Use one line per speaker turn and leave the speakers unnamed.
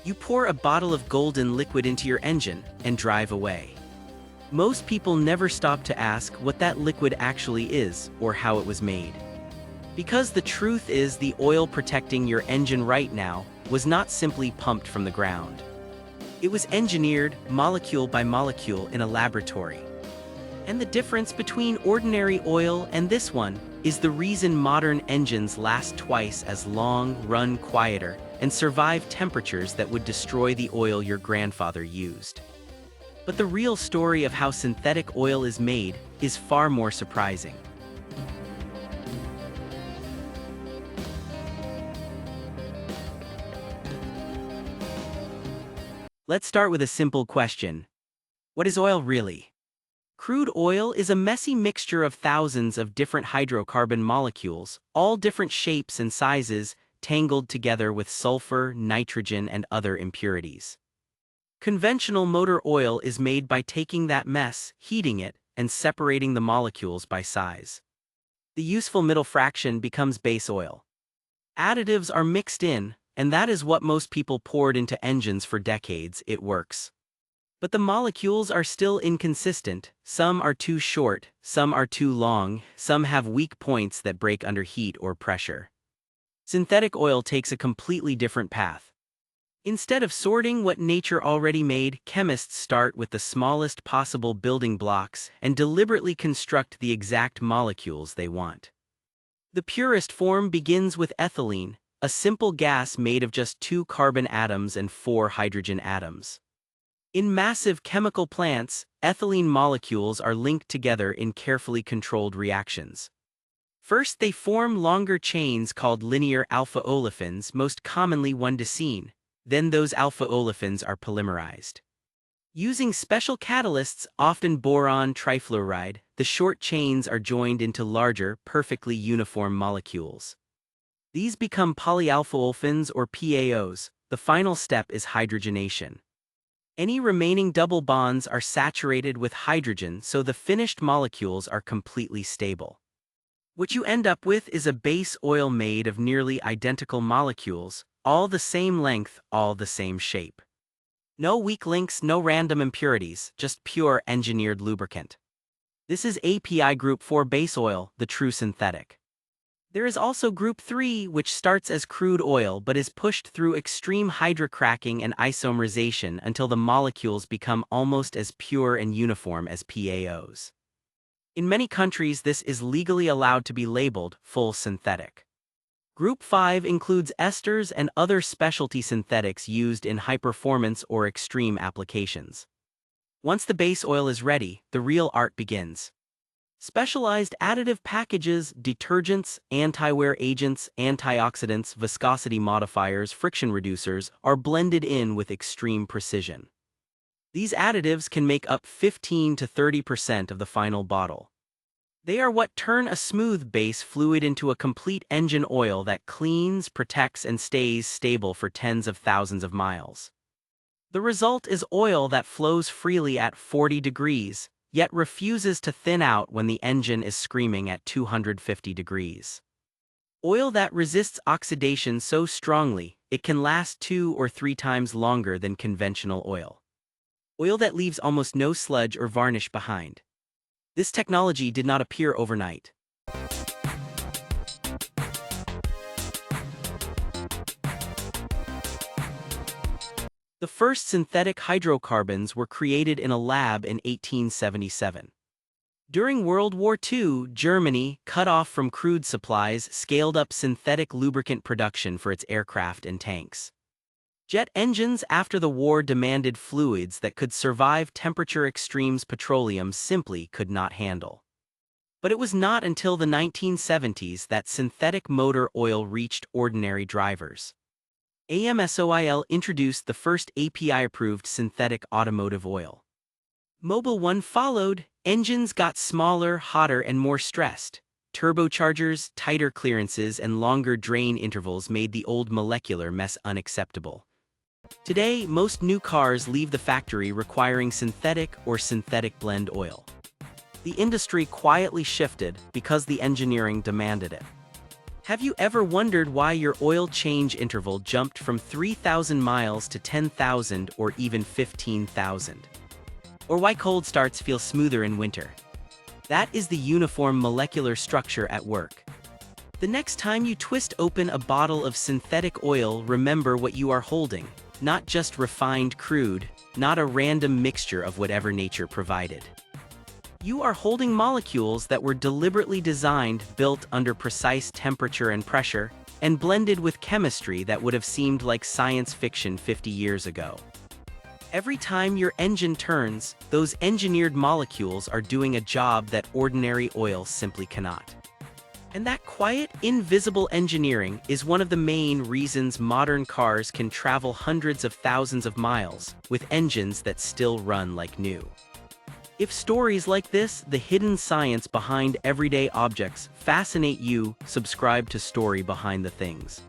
You pour a bottle of golden liquid into your engine and drive away. Most people never stop to ask what that liquid actually is or how it was made. Because the truth is, the oil protecting your engine right now was not simply pumped from the ground. It was engineered molecule by molecule in a laboratory. And the difference between ordinary oil and this one is the reason modern engines last twice as long, run quieter, and survive temperatures that would destroy the oil your grandfather used. But the real story of how synthetic oil is made is far more surprising. Let's start with a simple question. What is oil really? Crude oil is a messy mixture of thousands of different hydrocarbon molecules, all different shapes and sizes, tangled together with sulfur, nitrogen, and other impurities. Conventional motor oil is made by taking that mess, heating it, and separating the molecules by size. The useful middle fraction becomes base oil. Additives are mixed in, and that is what most people poured into engines for decades. It works. But the molecules are still inconsistent. Some are too short, some are too long, some have weak points that break under heat or pressure. Synthetic oil takes a completely different path. Instead of sorting what nature already made, chemists start with the smallest possible building blocks and deliberately construct the exact molecules they want. The purest form begins with ethylene, a simple gas made of just 2 carbon atoms and 4 hydrogen atoms. In massive chemical plants, ethylene molecules are linked together in carefully controlled reactions. First, they form longer chains called linear alpha olefins, most commonly 1-decene. Then those alpha olefins are polymerized. Using special catalysts, often boron trifluoride, the short chains are joined into larger, perfectly uniform molecules. These become polyalphaolefins or PAOs. The final step is hydrogenation. Any remaining double bonds are saturated with hydrogen, so the finished molecules are completely stable. What you end up with is a base oil made of nearly identical molecules, all the same length, all the same shape. No weak links, no random impurities, just pure engineered lubricant. This is API Group 4 base oil, the true synthetic. There is also Group 3, which starts as crude oil but is pushed through extreme hydrocracking and isomerization until the molecules become almost as pure and uniform as PAOs. In many countries, this is legally allowed to be labeled full synthetic. Group 5 includes esters and other specialty synthetics used in high-performance or extreme applications. Once the base oil is ready, the real art begins. Specialized additive packages, detergents, anti-wear agents, antioxidants, viscosity modifiers, friction reducers are blended in with extreme precision. These additives can make up 15 to 30% of the final bottle. They are what turn a smooth base fluid into a complete engine oil that cleans, protects, and stays stable for tens of thousands of miles. The result is oil that flows freely at 40 degrees, yet refuses to thin out when the engine is screaming at 250 degrees. Oil that resists oxidation so strongly, it can last 2 or 3 times longer than conventional oil. Oil that leaves almost no sludge or varnish behind. This technology did not appear overnight. The first synthetic hydrocarbons were created in a lab in 1877. During World War II, Germany, cut off from crude supplies, scaled up synthetic lubricant production for its aircraft and tanks. Jet engines after the war demanded fluids that could survive temperature extremes petroleum simply could not handle. But it was not until the 1970s that synthetic motor oil reached ordinary drivers. AMSOIL introduced the first API-approved synthetic automotive oil. Mobil 1 followed. Engines got smaller, hotter, and more stressed. Turbochargers, tighter clearances, and longer drain intervals made the old molecular mess unacceptable. Today, most new cars leave the factory requiring synthetic or synthetic blend oil. The industry quietly shifted because the engineering demanded it. Have you ever wondered why your oil change interval jumped from 3,000 miles to 10,000 or even 15,000? Or why cold starts feel smoother in winter? That is the uniform molecular structure at work. The next time you twist open a bottle of synthetic oil, remember what you are holding, not just refined crude, not a random mixture of whatever nature provided. You are holding molecules that were deliberately designed, built under precise temperature and pressure, and blended with chemistry that would have seemed like science fiction 50 years ago. Every time your engine turns, those engineered molecules are doing a job that ordinary oil simply cannot. And that quiet, invisible engineering is one of the main reasons modern cars can travel hundreds of thousands of miles with engines that still run like new. If stories like this, the hidden science behind everyday objects, fascinate you, subscribe to Story Behind the Things.